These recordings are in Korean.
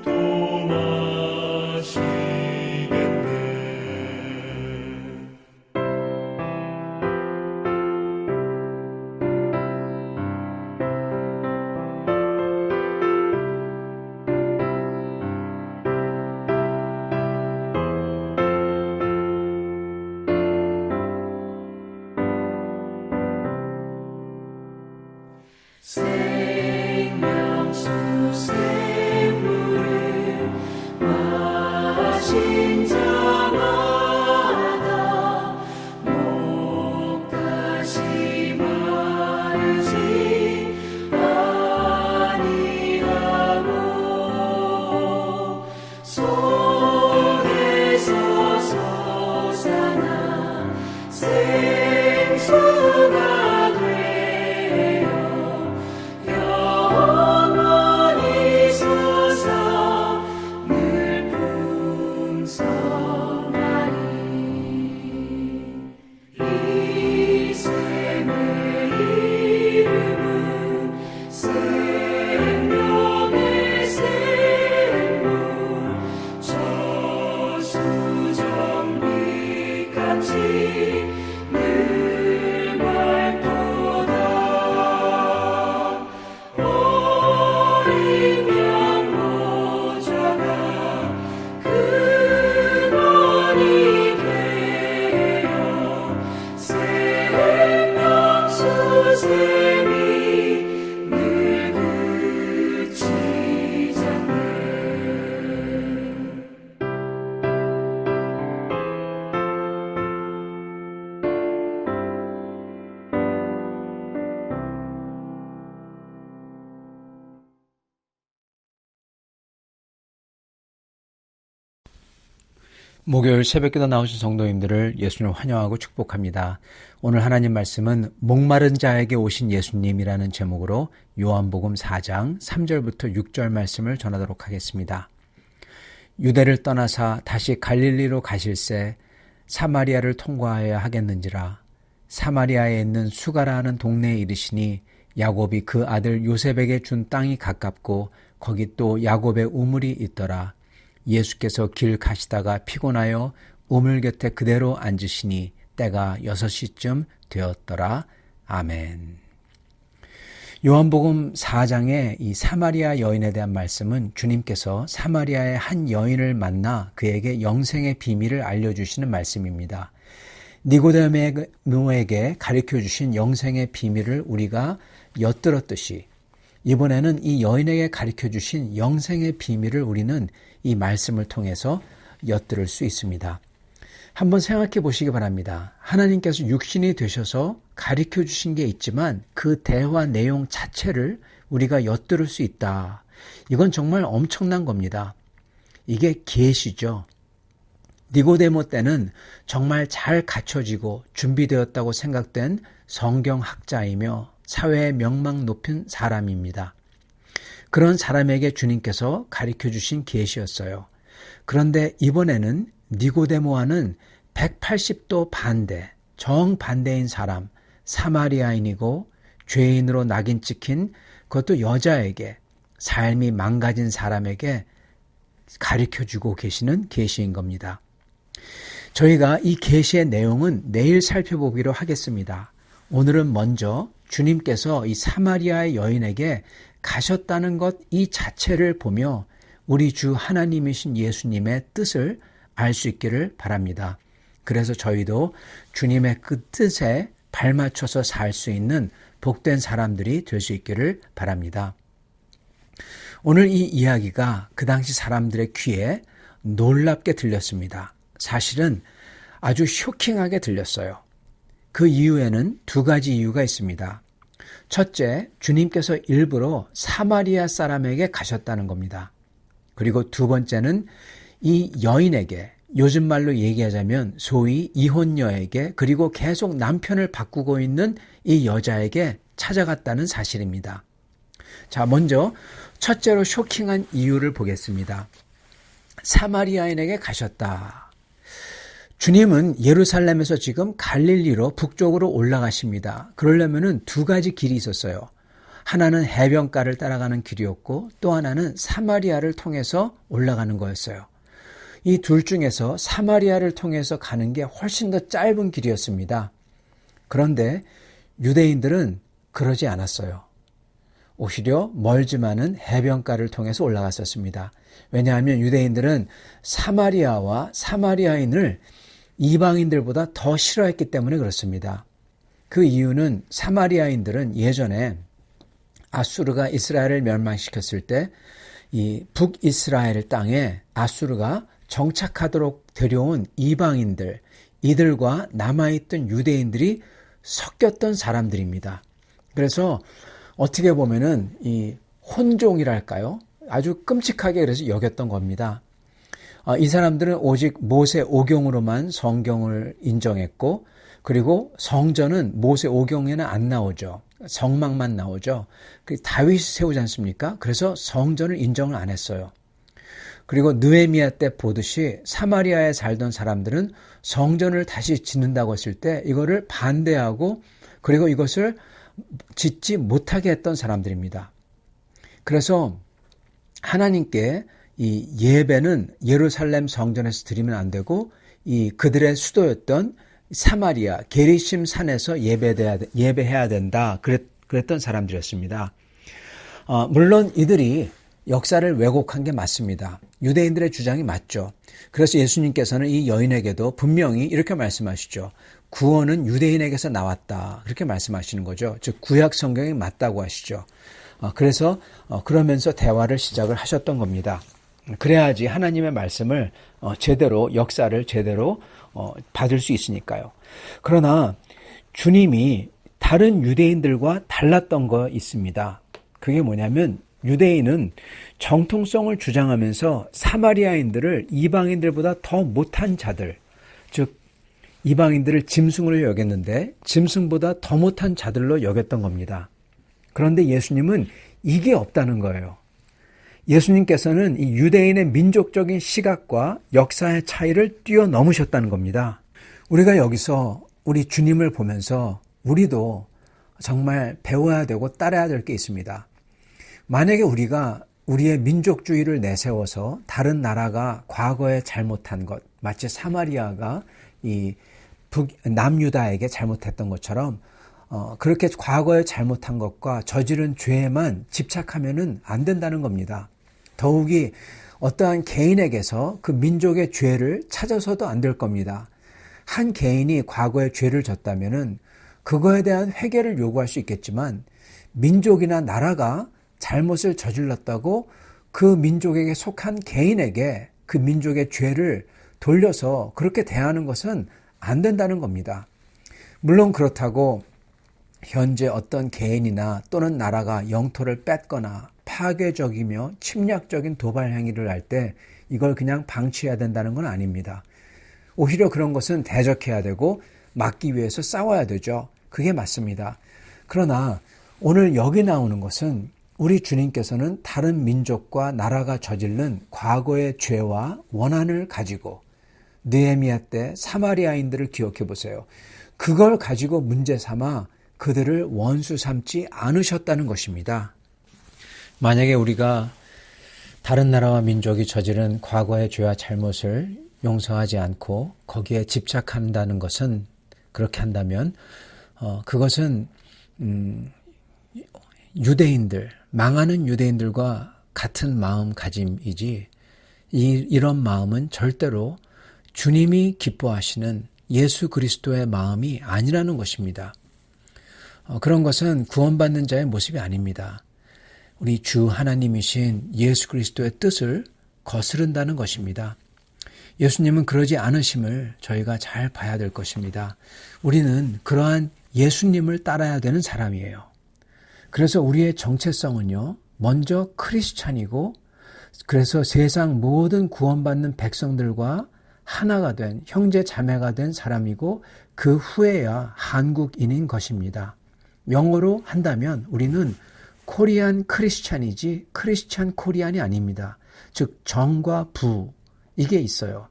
또 마시겠네. 생명수 샘물을 마신 자마다 목 다시 마르지 아니하고 속에서 솟아나 생수가 목요일 새벽기도 나오신 성도님들을 예수님 환영하고 축복합니다. 오늘 하나님 말씀은 목마른 자에게 오신 예수님이라는 제목으로 요한복음 4장 3절부터 6절 말씀을 전하도록 하겠습니다. 유대를 떠나사 다시 갈릴리로 가실새 사마리아를 통과하여야 하겠는지라. 사마리아에 있는 수가라 하는 동네에 이르시니 야곱이 그 아들 요셉에게 준 땅이 가깝고 거기 또 야곱의 우물이 있더라. 예수께서 길 가시다가 피곤하여 우물 곁에 그대로 앉으시니 때가 6시쯤 되었더라. 아멘. 요한복음 4장의 이 사마리아 여인에 대한 말씀은 주님께서 사마리아의 한 여인을 만나 그에게 영생의 비밀을 알려주시는 말씀입니다. 니고데모에게 가르쳐주신 영생의 비밀을 우리가 엿들었듯이 이번에는 이 여인에게 가르쳐주신 영생의 비밀을 우리는 이 말씀을 통해서 엿들을 수 있습니다. 한번 생각해 보시기 바랍니다. 하나님께서 육신이 되셔서 가르쳐주신 게 있지만 그 대화 내용 자체를 우리가 엿들을 수 있다. 이건 정말 엄청난 겁니다. 이게 계시죠. 니고데모 때는 정말 잘 갖춰지고 준비되었다고 생각된 성경학자이며 사회의 명망 높은 사람입니다. 그런 사람에게 주님께서 가르쳐주신 계시였어요. 그런데 이번에는 니고데모와는 180도 반대, 정반대인 사람, 사마리아인이고 죄인으로 낙인 찍힌 그것도 여자에게 삶이 망가진 사람에게 가르쳐주고 계시는 계시인 겁니다. 저희가 이 계시의 내용은 내일 살펴보기로 하겠습니다. 오늘은 먼저 주님께서 이 사마리아의 여인에게 가셨다는 것 이 자체를 보며 우리 주 하나님이신 예수님의 뜻을 알 수 있기를 바랍니다. 그래서 저희도 주님의 그 뜻에 발맞춰서 살 수 있는 복된 사람들이 될 수 있기를 바랍니다. 오늘 이 이야기가 그 당시 사람들의 귀에 놀랍게 들렸습니다. 사실은 아주 쇼킹하게 들렸어요. 그 이유에는 두 가지 이유가 있습니다. 첫째, 주님께서 일부러 사마리아 사람에게 가셨다는 겁니다. 그리고 두 번째는 이 여인에게, 요즘 말로 얘기하자면 소위 이혼녀에게, 그리고 계속 남편을 바꾸고 있는 이 여자에게 찾아갔다는 사실입니다. 자, 먼저 첫째로 쇼킹한 이유를 보겠습니다. 사마리아인에게 가셨다. 주님은 예루살렘에서 지금 갈릴리로 북쪽으로 올라가십니다. 그러려면은 두 가지 길이 있었어요. 하나는 해변가를 따라가는 길이었고 또 하나는 사마리아를 통해서 올라가는 거였어요. 이 둘 중에서 사마리아를 통해서 가는 게 훨씬 더 짧은 길이었습니다. 그런데 유대인들은 그러지 않았어요. 오히려 멀지만은 해변가를 통해서 올라갔었습니다. 왜냐하면 유대인들은 사마리아와 사마리아인을 이방인들보다 더 싫어했기 때문에 그렇습니다. 그 이유는 사마리아인들은 예전에 아수르가 이스라엘을 멸망시켰을 때 이 북이스라엘 땅에 아수르가 정착하도록 데려온 이방인들, 이들과 남아있던 유대인들이 섞였던 사람들입니다. 그래서 어떻게 보면은 이 혼종이랄까요? 아주 끔찍하게 그래서 여겼던 겁니다. 이 사람들은 오직 모세 오경으로만 성경을 인정했고, 그리고 성전은 모세 오경에는 안 나오죠. 성막만 나오죠. 다윗이 세우지 않습니까? 그래서 성전을 인정을 안 했어요. 그리고 느헤미야 때 보듯이 사마리아에 살던 사람들은 성전을 다시 짓는다고 했을 때 이거를 반대하고, 그리고 이것을 짓지 못하게 했던 사람들입니다. 그래서 하나님께 이 예배는 예루살렘 성전에서 드리면 안 되고 이 그들의 수도였던 사마리아 게리심 산에서 예배해야 된다. 그랬던 사람들이었습니다. 물론 이들이 역사를 왜곡한 게 맞습니다. 유대인들의 주장이 맞죠. 그래서 예수님께서는 이 여인에게도 분명히 이렇게 말씀하시죠. 구원은 유대인에게서 나왔다. 그렇게 말씀하시는 거죠. 즉 구약 성경이 맞다고 하시죠. 그래서 그러면서 대화를 시작을 하셨던 겁니다. 그래야지 하나님의 말씀을 제대로, 역사를 제대로 받을 수 있으니까요. 그러나 주님이 다른 유대인들과 달랐던 거 있습니다. 그게 뭐냐면 유대인은 정통성을 주장하면서 사마리아인들을 이방인들보다 더 못한 자들, 즉 이방인들을 짐승으로 여겼는데 짐승보다 더 못한 자들로 여겼던 겁니다. 그런데 예수님은 이게 없다는 거예요. 예수님께서는 이 유대인의 민족적인 시각과 역사의 차이를 뛰어넘으셨다는 겁니다. 우리가 여기서 우리 주님을 보면서 우리도 정말 배워야 되고 따라야 될 게 있습니다. 만약에 우리가 우리의 민족주의를 내세워서 다른 나라가 과거에 잘못한 것, 마치 사마리아가 이 남유다에게 잘못했던 것처럼 그렇게 과거에 잘못한 것과 저지른 죄에만 집착하면은 안 된다는 겁니다. 더욱이 어떠한 개인에게서 그 민족의 죄를 찾아서도 안 될 겁니다. 한 개인이 과거에 죄를 졌다면은 그거에 대한 회개를 요구할 수 있겠지만 민족이나 나라가 잘못을 저질렀다고 그 민족에게 속한 개인에게 그 민족의 죄를 돌려서 그렇게 대하는 것은 안 된다는 겁니다. 물론 그렇다고 현재 어떤 개인이나 또는 나라가 영토를 뺏거나 파괴적이며 침략적인 도발 행위를 할 때 이걸 그냥 방치해야 된다는 건 아닙니다. 오히려 그런 것은 대적해야 되고 막기 위해서 싸워야 되죠. 그게 맞습니다. 그러나 오늘 여기 나오는 것은 우리 주님께서는 다른 민족과 나라가 저지른 과거의 죄와 원한을 가지고 느헤미야 때 사마리아인들을 기억해 보세요. 그걸 가지고 문제 삼아 그들을 원수 삼지 않으셨다는 것입니다. 만약에 우리가 다른 나라와 민족이 저지른 과거의 죄와 잘못을 용서하지 않고 거기에 집착한다는 것은, 그렇게 한다면 그것은 유대인들, 망하는 유대인들과 같은 마음가짐이지 이런 마음은 절대로 주님이 기뻐하시는 예수 그리스도의 마음이 아니라는 것입니다. 그런 것은 구원받는 자의 모습이 아닙니다. 우리 주 하나님이신 예수 그리스도의 뜻을 거스른다는 것입니다. 예수님은 그러지 않으심을 저희가 잘 봐야 될 것입니다. 우리는 그러한 예수님을 따라야 되는 사람이에요. 그래서 우리의 정체성은요, 먼저 크리스찬이고, 그래서 세상 모든 구원받는 백성들과 하나가 된, 형제 자매가 된 사람이고, 그 후에야 한국인인 것입니다. 영어로 한다면 우리는 코리안 크리스찬이지 크리스찬 코리안이 아닙니다. 즉 정과 부, 이게 있어요.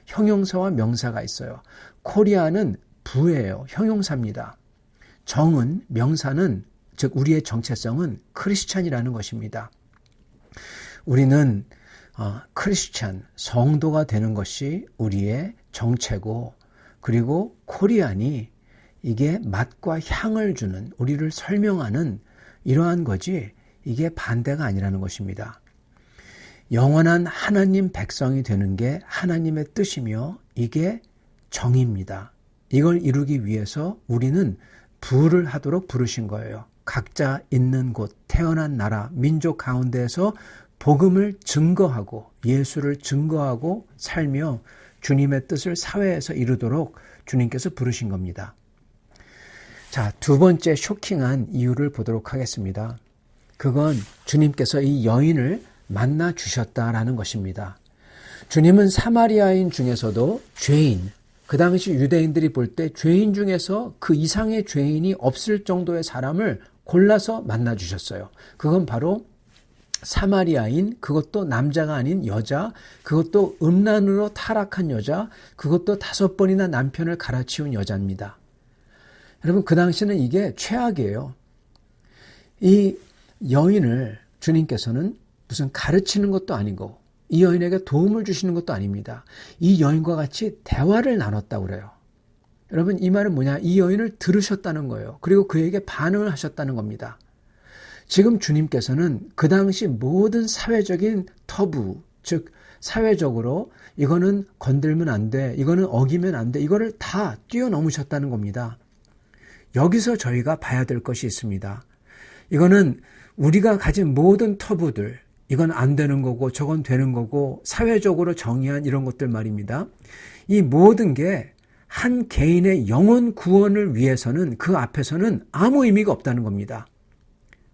형용사와 명사가 있어요. 코리안은 부예요. 형용사입니다. 정은, 명사는 즉 우리의 정체성은 크리스찬이라는 것입니다. 우리는 크리스찬, 성도가 되는 것이 우리의 정체고, 그리고 코리안이 이게 맛과 향을 주는, 우리를 설명하는 이러한 거지, 이게 반대가 아니라는 것입니다. 영원한 하나님 백성이 되는 게 하나님의 뜻이며 이게 정의입니다. 이걸 이루기 위해서 우리는 부를 하도록 부르신 거예요. 각자 있는 곳, 태어난 나라, 민족 가운데에서 복음을 증거하고 예수를 증거하고 살며 주님의 뜻을 사회에서 이루도록 주님께서 부르신 겁니다. 자, 두 번째 쇼킹한 이유를 보도록 하겠습니다. 그건 주님께서 이 여인을 만나 주셨다라는 것입니다. 주님은 사마리아인 중에서도 죄인, 그 당시 유대인들이 볼 때 죄인 중에서 그 이상의 죄인이 없을 정도의 사람을 골라서 만나 주셨어요. 그건 바로 사마리아인, 그것도 남자가 아닌 여자, 그것도 음란으로 타락한 여자, 그것도 5번이나 남편을 갈아치운 여자입니다. 여러분, 그 당시는 이게 최악이에요. 이 여인을 주님께서는 무슨 가르치는 것도 아니고 이 여인에게 도움을 주시는 것도 아닙니다. 이 여인과 같이 대화를 나눴다고 그래요. 여러분, 이 말은 뭐냐? 이 여인을 들으셨다는 거예요. 그리고 그에게 반응을 하셨다는 겁니다. 지금 주님께서는 그 당시 모든 사회적인 터부, 즉 사회적으로 이거는 건들면 안 돼, 이거는 어기면 안 돼, 이거를 다 뛰어넘으셨다는 겁니다. 여기서 저희가 봐야 될 것이 있습니다. 이거는 우리가 가진 모든 터부들, 이건 안 되는 거고 저건 되는 거고 사회적으로 정의한 이런 것들 말입니다. 이 모든 게 한 개인의 영혼 구원을 위해서는 그 앞에서는 아무 의미가 없다는 겁니다.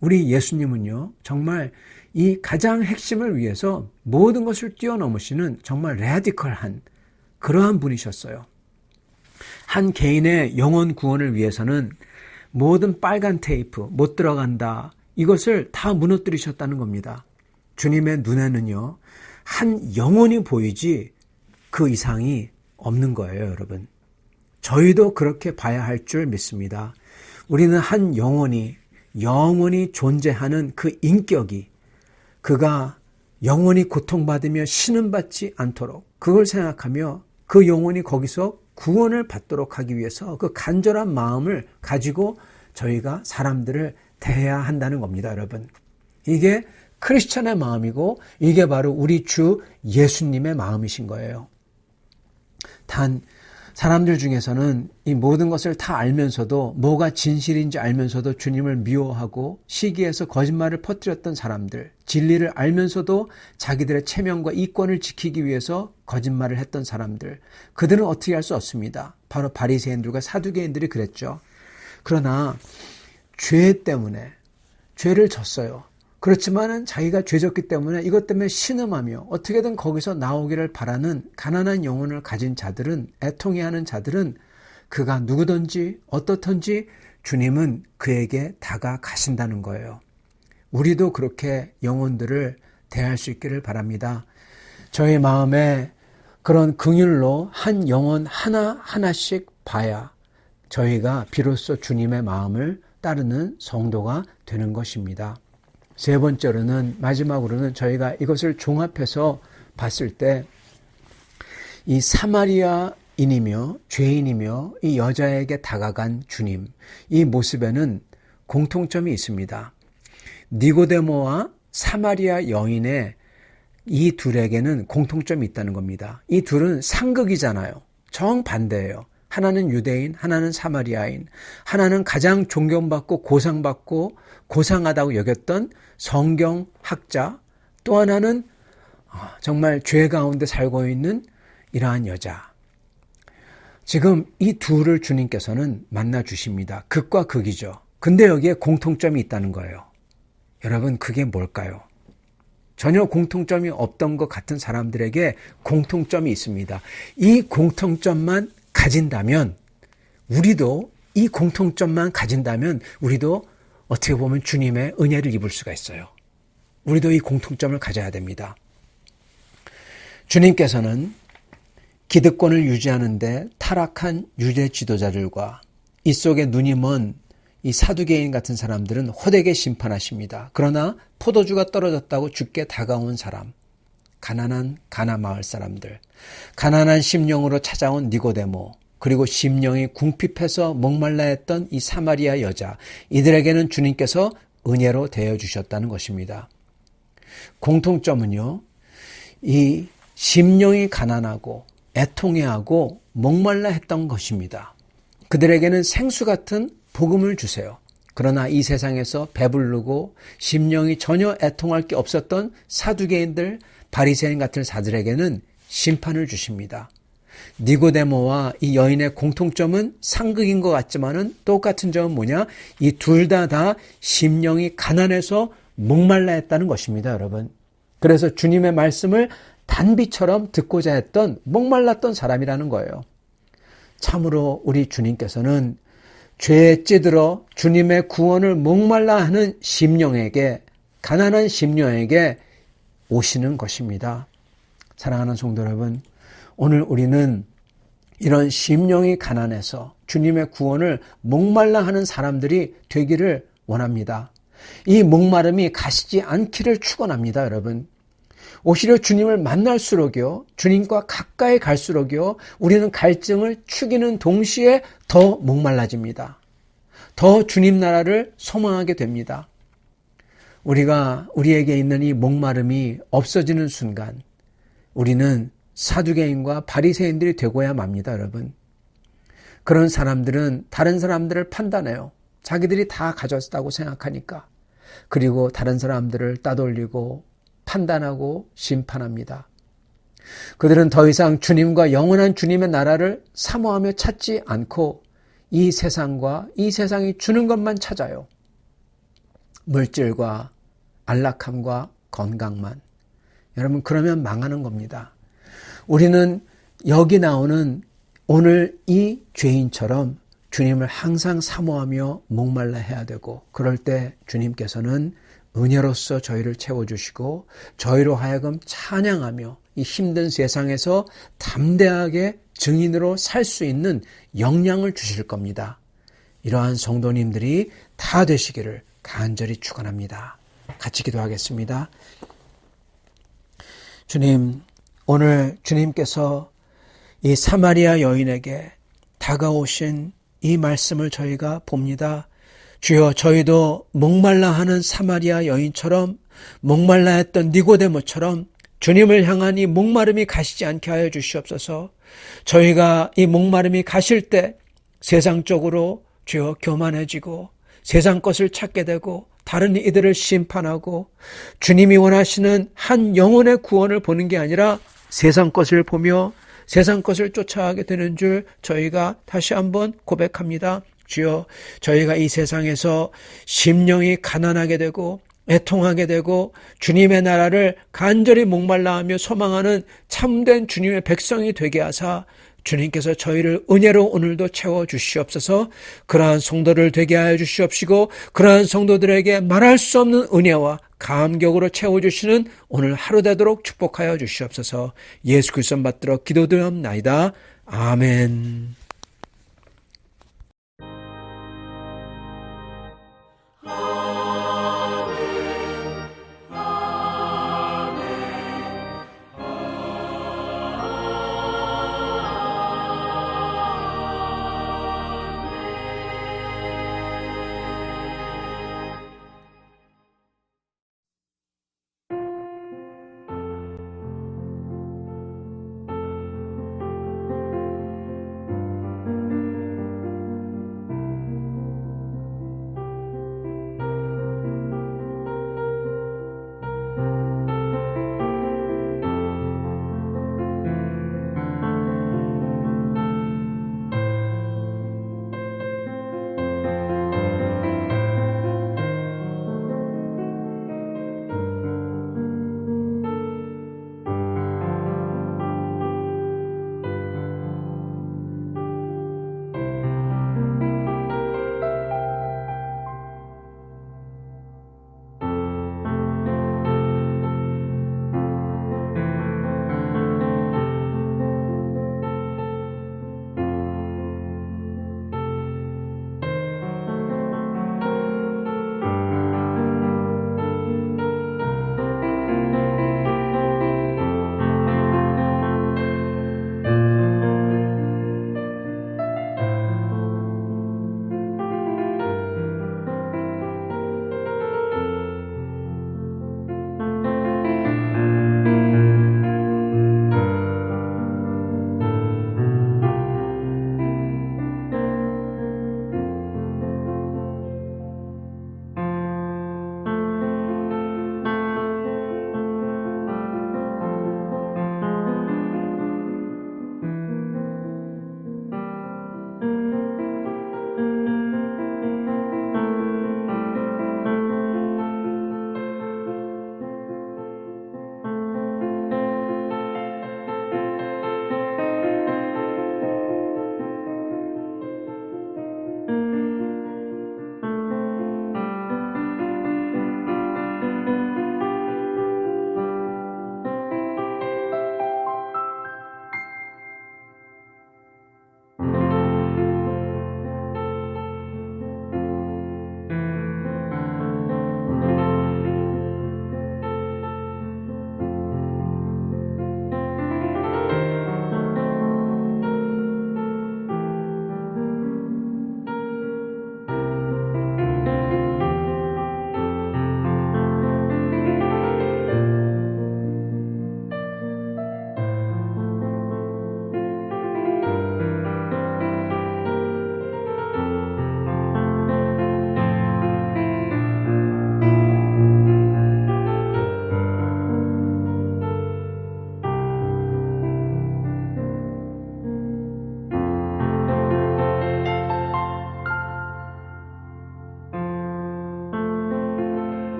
우리 예수님은요, 정말 이 가장 핵심을 위해서 모든 것을 뛰어넘으시는 정말 레디컬한 그러한 분이셨어요. 한 개인의 영혼 구원을 위해서는 모든 빨간 테이프, 못 들어간다, 이것을 다 무너뜨리셨다는 겁니다. 주님의 눈에는요, 한 영혼이 보이지 그 이상이 없는 거예요, 여러분. 저희도 그렇게 봐야 할 줄 믿습니다. 우리는 한 영혼이 영원히 존재하는 그 인격이, 그가 영원히 고통받으며 신음받지 않도록 그걸 생각하며 그 영혼이 거기서 구원을 받도록 하기 위해서 그 간절한 마음을 가지고 저희가 사람들을 대해야 한다는 겁니다, 여러분. 이게 크리스천의 마음이고 이게 바로 우리 주 예수님의 마음이신 거예요. 단 사람들 중에서는 이 모든 것을 다 알면서도, 뭐가 진실인지 알면서도 주님을 미워하고 시기에서 거짓말을 퍼뜨렸던 사람들, 진리를 알면서도 자기들의 체면과 이권을 지키기 위해서 거짓말을 했던 사람들, 그들은 어떻게 할 수 없습니다. 바로 바리새인들과 사두개인들이 그랬죠. 그러나 죄 때문에 죄를 졌어요. 그렇지만은 자기가 죄졌기 때문에 이것 때문에 신음하며 어떻게든 거기서 나오기를 바라는 가난한 영혼을 가진 자들은, 애통해하는 자들은 그가 누구든지 어떻든지 주님은 그에게 다가가신다는 거예요. 우리도 그렇게 영혼들을 대할 수 있기를 바랍니다. 저희 마음에 그런 긍휼로 한 영혼 하나하나씩 봐야 저희가 비로소 주님의 마음을 따르는 성도가 되는 것입니다. 세 번째로는, 마지막으로는 저희가 이것을 종합해서 봤을 때 이 사마리아인이며 죄인이며 이 여자에게 다가간 주님, 이 모습에는 공통점이 있습니다. 니고데모와 사마리아 여인의 이 둘에게는 공통점이 있다는 겁니다. 이 둘은 상극이잖아요. 정반대예요. 하나는 유대인, 하나는 사마리아인, 하나는 가장 존경받고 고상받고 고상하다고 여겼던 성경학자, 또 하나는 정말 죄 가운데 살고 있는 이러한 여자. 지금 이 둘을 주님께서는 만나 주십니다. 극과 극이죠. 근데 여기에 공통점이 있다는 거예요. 여러분, 그게 뭘까요? 전혀 공통점이 없던 것 같은 사람들에게 공통점이 있습니다. 이 공통점만 가진다면, 우리도 이 공통점만 가진다면 우리도 어떻게 보면 주님의 은혜를 입을 수가 있어요. 우리도 이 공통점을 가져야 됩니다. 주님께서는 기득권을 유지하는데 타락한 유대 지도자들과 이 속에 눈이 먼 이 사두개인 같은 사람들은 호되게 심판하십니다. 그러나 포도주가 떨어졌다고 죽게 다가온 사람, 가난한 가나 마을 사람들, 가난한 심령으로 찾아온 니고데모, 그리고 심령이 궁핍해서 목말라 했던 이 사마리아 여자, 이들에게는 주님께서 은혜로 대해 주셨다는 것입니다. 공통점은요, 이 심령이 가난하고 애통해하고 목말라 했던 것입니다. 그들에게는 생수 같은 복음을 주세요. 그러나 이 세상에서 배부르고 심령이 전혀 애통할 게 없었던 사두개인들, 바리새인 같은 자들에게는 심판을 주십니다. 니고데모와 이 여인의 공통점은 상극인 것 같지만은 똑같은 점은 뭐냐? 이 둘 다 심령이 가난해서 목말라 했다는 것입니다, 여러분. 그래서 주님의 말씀을 단비처럼 듣고자 했던 목말랐던 사람이라는 거예요. 참으로 우리 주님께서는 죄에 찌들어 주님의 구원을 목말라 하는 심령에게, 가난한 심령에게 오시는 것입니다. 사랑하는 성도 여러분, 오늘 우리는 이런 심령이 가난해서 주님의 구원을 목말라 하는 사람들이 되기를 원합니다. 이 목마름이 가시지 않기를 축원합니다, 여러분. 오히려 주님을 만날수록요, 주님과 가까이 갈수록요, 우리는 갈증을 축이는 동시에 더 목말라집니다. 더 주님 나라를 소망하게 됩니다. 우리에게 있는 이 목마름이 없어지는 순간, 우리는 사두개인과 바리새인들이 되고야 맙니다, 여러분. 그런 사람들은 다른 사람들을 판단해요. 자기들이 다 가졌다고 생각하니까. 그리고 다른 사람들을 따돌리고 판단하고 심판합니다. 그들은 더 이상 주님과 영원한 주님의 나라를 사모하며 찾지 않고 이 세상과 이 세상이 주는 것만 찾아요. 물질과 안락함과 건강만. 여러분, 그러면 망하는 겁니다. 우리는 여기 나오는 오늘 이 죄인처럼 주님을 항상 사모하며 목말라 해야 되고, 그럴 때 주님께서는 은혜로서 저희를 채워주시고 저희로 하여금 찬양하며 이 힘든 세상에서 담대하게 증인으로 살 수 있는 역량을 주실 겁니다. 이러한 성도님들이 다 되시기를 간절히 축원합니다. 같이 기도하겠습니다. 주님, 오늘 주님께서 이 사마리아 여인에게 다가오신 이 말씀을 저희가 봅니다. 주여, 저희도 목말라 하는 사마리아 여인처럼, 목말라 했던 니고데모처럼 주님을 향한 이 목마름이 가시지 않게 하여 주시옵소서. 저희가 이 목마름이 가실 때 세상적으로 주여 교만해지고 세상 것을 찾게 되고 다른 이들을 심판하고 주님이 원하시는 한 영혼의 구원을 보는 게 아니라 세상 것을 보며 세상 것을 쫓아가게 되는 줄 저희가 다시 한번 고백합니다. 주여, 저희가 이 세상에서 심령이 가난하게 되고 애통하게 되고 주님의 나라를 간절히 목말라하며 소망하는 참된 주님의 백성이 되게 하사 주님께서 저희를 은혜로 오늘도 채워주시옵소서. 그러한 성도를 되게 하여 주시옵시고 그러한 성도들에게 말할 수 없는 은혜와 감격으로 채워주시는 오늘 하루 되도록 축복하여 주시옵소서. 예수 그리스도 받들어 기도드리옵나이다. 아멘.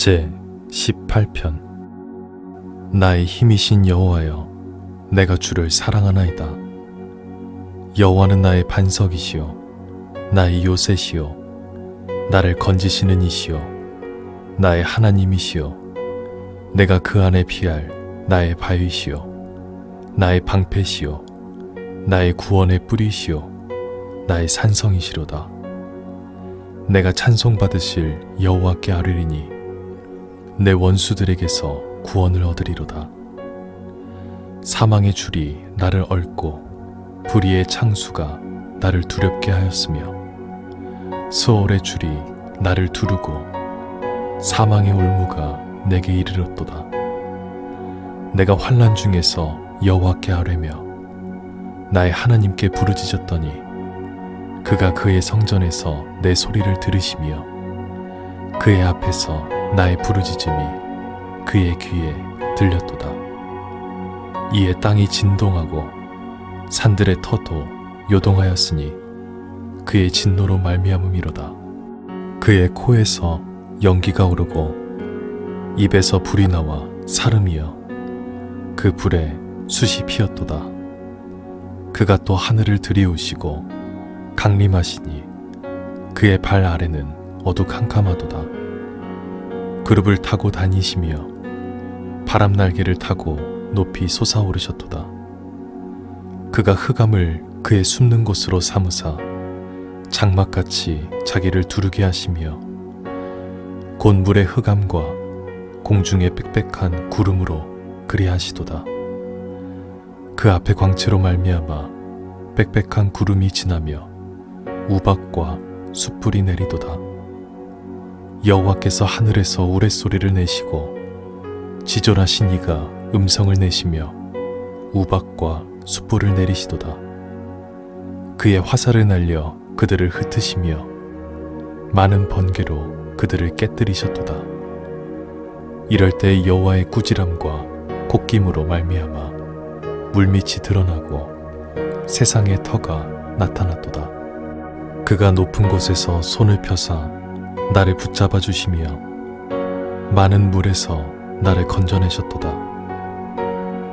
제 18편. 나의 힘이신 여호와여, 내가 주를 사랑하나이다. 여호와는 나의 반석이시요 나의 요새시요 나를 건지시는 이시요 나의 하나님이시요 내가 그 안에 피할 나의 바위시요 나의 방패시요 나의 구원의 뿌리시요 나의 산성이시로다. 내가 찬송받으실 여호와께 아뢰리니 내 원수들에게서 구원을 얻으리로다. 사망의 줄이 나를 얽고 불의의 창수가 나를 두렵게 하였으며 수월의 줄이 나를 두르고 사망의 올무가 내게 이르렀도다. 내가 환난 중에서 여호와께 아뢰며 나의 하나님께 부르짖었더니 그가 그의 성전에서 내 소리를 들으시며 그의 앞에서 나의 부르짖음이 그의 귀에 들렸도다. 이에 땅이 진동하고 산들의 터도 요동하였으니 그의 진노로 말미암음이로다. 그의 코에서 연기가 오르고 입에서 불이 나와 사름이여 그 불에 숯이 피었도다. 그가 또 하늘을 들이우시고 강림하시니 그의 발 아래는 어두캄캄하도다. 그룹을 타고 다니시며 바람 날개를 타고 높이 솟아오르셨도다. 그가 흑암을 그의 숨는 곳으로 삼으사 장막같이 자기를 두르게 하시며 곧 물의 흑암과 공중의 빽빽한 구름으로 그리하시도다. 그 앞에 광채로 말미암아 빽빽한 구름이 지나며 우박과 숯불이 내리도다. 여호와께서 하늘에서 우레소리를 내시고 지존하신 이가 음성을 내시며 우박과 숯불을 내리시도다. 그의 화살을 날려 그들을 흩으시며 많은 번개로 그들을 깨뜨리셨도다. 이럴 때 여호와의 꾸지람과 콧김으로 말미암아 물밑이 드러나고 세상의 터가 나타났도다. 그가 높은 곳에서 손을 펴사 나를 붙잡아 주시며 많은 물에서 나를 건져내셨도다.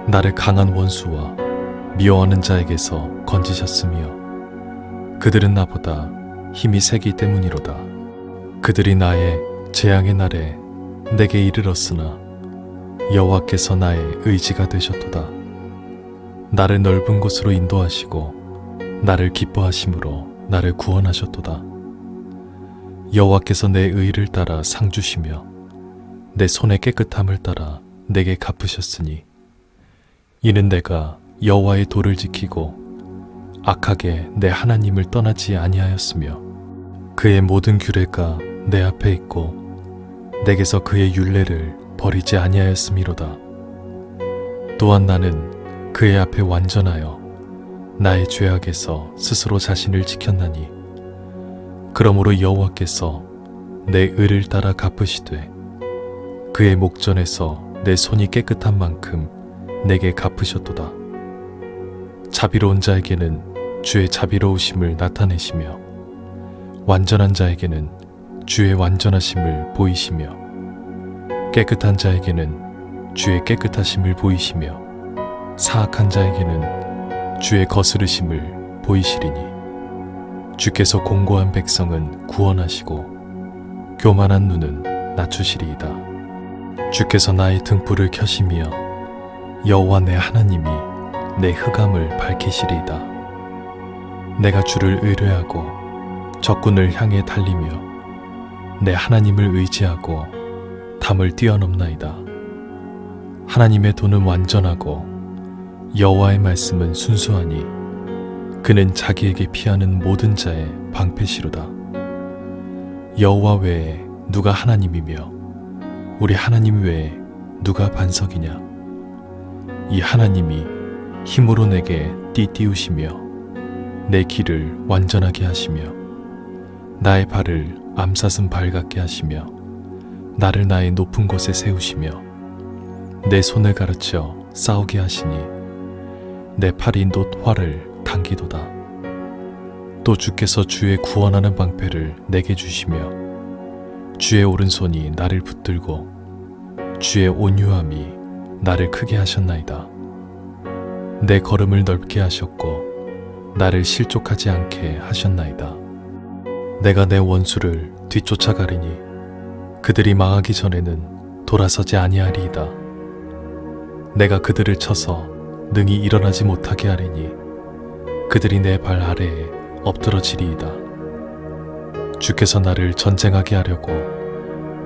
나를 강한 원수와 미워하는 자에게서 건지셨으며 그들은 나보다 힘이 세기 때문이로다. 그들이 나의 재앙의 날에 내게 이르렀으나 여호와께서 나의 의지가 되셨도다. 나를 넓은 곳으로 인도하시고 나를 기뻐하심으로 나를 구원하셨도다. 여호와께서 내 의를 따라 상 주시며 내 손의 깨끗함을 따라 내게 갚으셨으니 이는 내가 여호와의 도를 지키고 악하게 내 하나님을 떠나지 아니하였으며 그의 모든 규례가 내 앞에 있고 내게서 그의 율례를 버리지 아니하였음이로다. 또한 나는 그의 앞에 완전하여 나의 죄악에서 스스로 자신을 지켰나니 그러므로 여호와께서 내 의를 따라 갚으시되 그의 목전에서 내 손이 깨끗한 만큼 내게 갚으셨도다. 자비로운 자에게는 주의 자비로우심을 나타내시며 완전한 자에게는 주의 완전하심을 보이시며 깨끗한 자에게는 주의 깨끗하심을 보이시며 사악한 자에게는 주의 거스르심을 보이시리니 주께서 공고한 백성은 구원하시고 교만한 눈은 낮추시리이다. 주께서 나의 등불을 켜시며 여호와 내 하나님이 내 흑암을 밝히시리이다. 내가 주를 의뢰하고 적군을 향해 달리며 내 하나님을 의지하고 담을 뛰어넘나이다. 하나님의 도는 완전하고 여호와의 말씀은 순수하니 그는 자기에게 피하는 모든 자의 방패시로다. 여호와 외에 누가 하나님이며 우리 하나님 외에 누가 반석이냐. 이 하나님이 힘으로 내게 띠띠우시며 내 길을 완전하게 하시며 나의 발을 암사슴 발 같게 하시며 나를 나의 높은 곳에 세우시며 내 손을 가르쳐 싸우게 하시니 내 팔이 놋 활을 당기도다. 또 주께서 주의 구원하는 방패를 내게 주시며 주의 오른손이 나를 붙들고 주의 온유함이 나를 크게 하셨나이다. 내 걸음을 넓게 하셨고 나를 실족하지 않게 하셨나이다. 내가 내 원수를 뒤쫓아가리니 그들이 망하기 전에는 돌아서지 아니하리이다. 내가 그들을 쳐서 능히 일어나지 못하게 하리니 그들이 내 발 아래에 엎드러지리이다. 주께서 나를 전쟁하게 하려고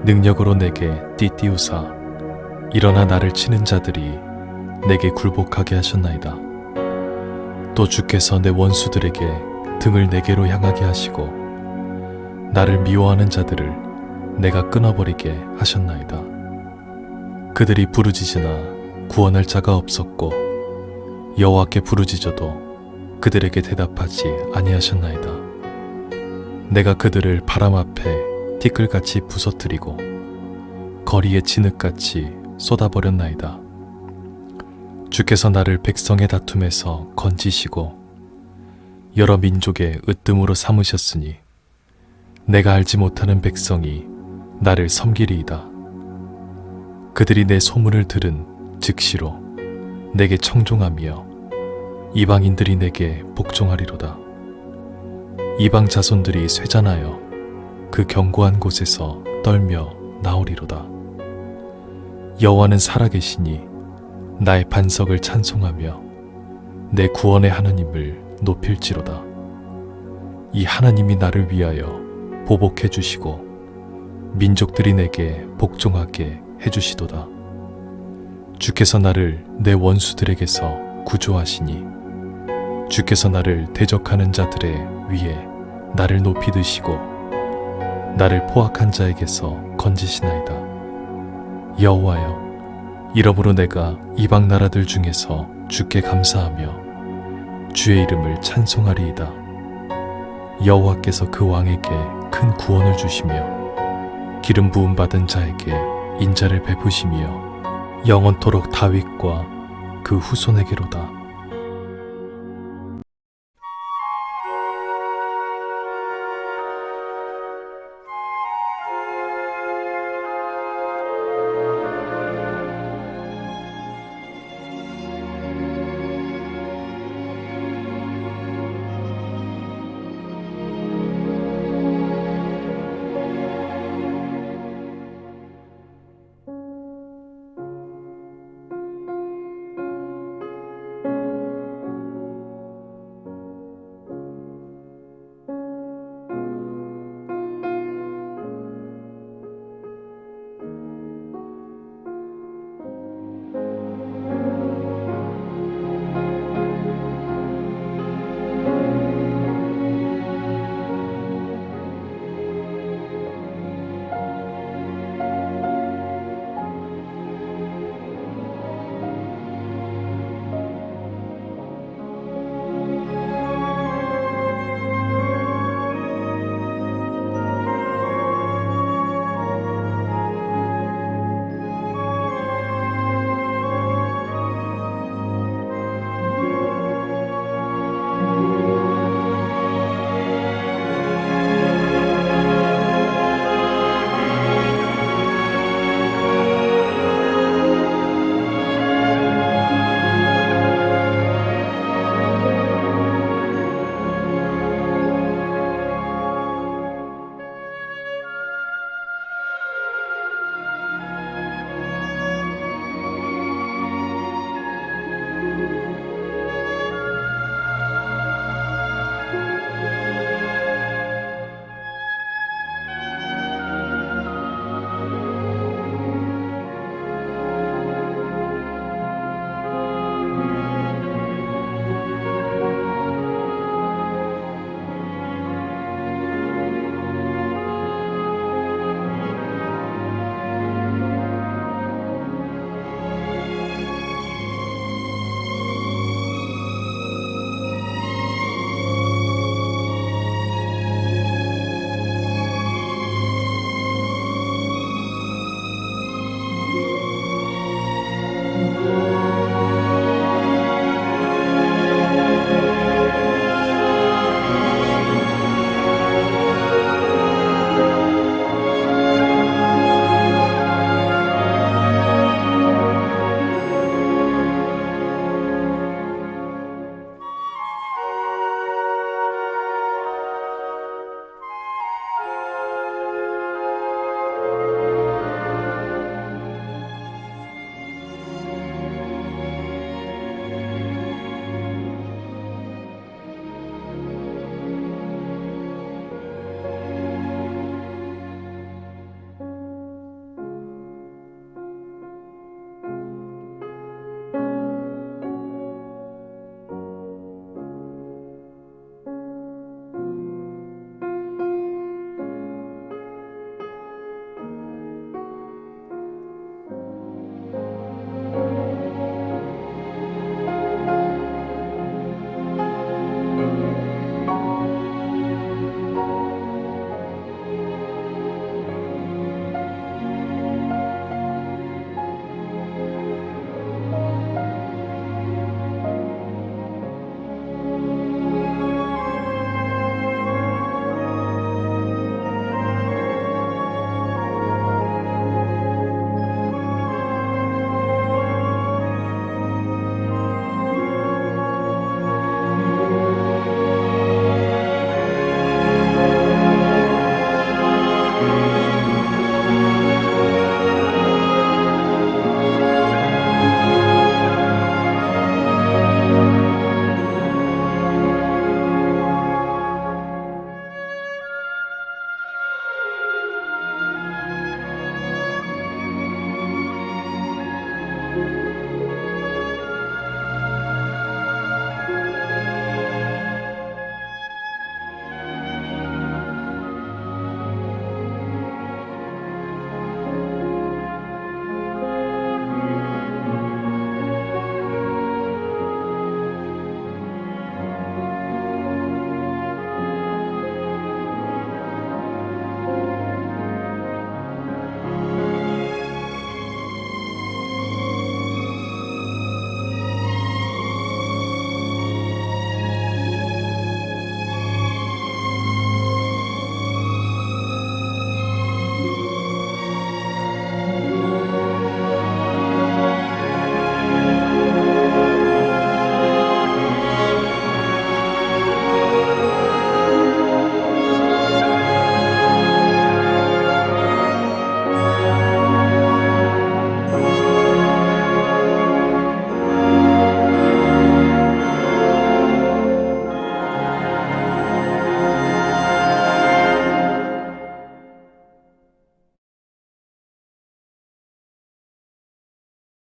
능력으로 내게 띠띠우사 일어나 나를 치는 자들이 내게 굴복하게 하셨나이다. 또 주께서 내 원수들에게 등을 내게로 향하게 하시고 나를 미워하는 자들을 내가 끊어버리게 하셨나이다. 그들이 부르짖으나 구원할 자가 없었고 여호와께 부르짖어도 그들에게 대답하지 아니하셨나이다. 내가 그들을 바람 앞에 티끌같이 부서뜨리고 거리에 진흙같이 쏟아버렸나이다. 주께서 나를 백성의 다툼에서 건지시고 여러 민족의 으뜸으로 삼으셨으니 내가 알지 못하는 백성이 나를 섬기리이다. 그들이 내 소문을 들은 즉시로 내게 청종하며 이방인들이 내게 복종하리로다. 이방 자손들이 쇠잔하여 그 견고한 곳에서 떨며 나오리로다. 여호와는 살아계시니 나의 반석을 찬송하며 내 구원의 하나님을 높일지로다. 이 하나님이 나를 위하여 보복해 주시고 민족들이 내게 복종하게 해주시도다. 주께서 나를 내 원수들에게서 구조하시니 주께서 나를 대적하는 자들의 위에 나를 높이 드시고 나를 포악한 자에게서 건지시나이다. 여호와여, 이러므로 내가 이방 나라들 중에서 주께 감사하며 주의 이름을 찬송하리이다. 여호와께서 그 왕에게 큰 구원을 주시며 기름 부음 받은 자에게 인자를 베푸시며 영원토록 다윗과 그 후손에게로다.